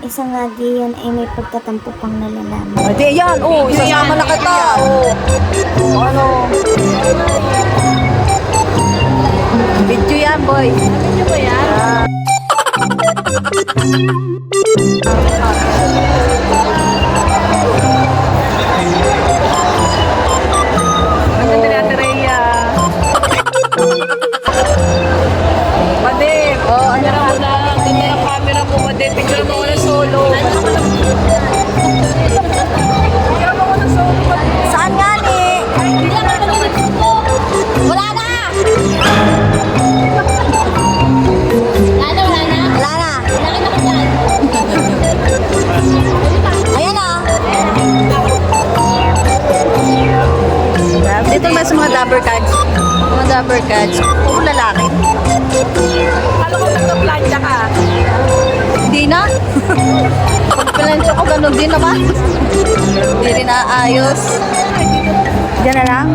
isang lagi yan ay may pagtatampo pang nalalaman. Hindi yan, isasama na kita. Ano? Video yan, boy. Video ba yan? Maganda na Rhea. Madep. Ano mo na? Ganda ng camera mo, Madep. Picture mo na solo. Saan nga ni? Wala na! Wala na? Wala na. Nakita ko dyan. Ayan na. Dito ba sa mga dabber cards? Mga dabber cards. Puro lalaki. Alam ko nagpa-plancha ka. Hindi na. Pag plancha ko, ganun din naman. Hindi rin naayos. Diyan na lang.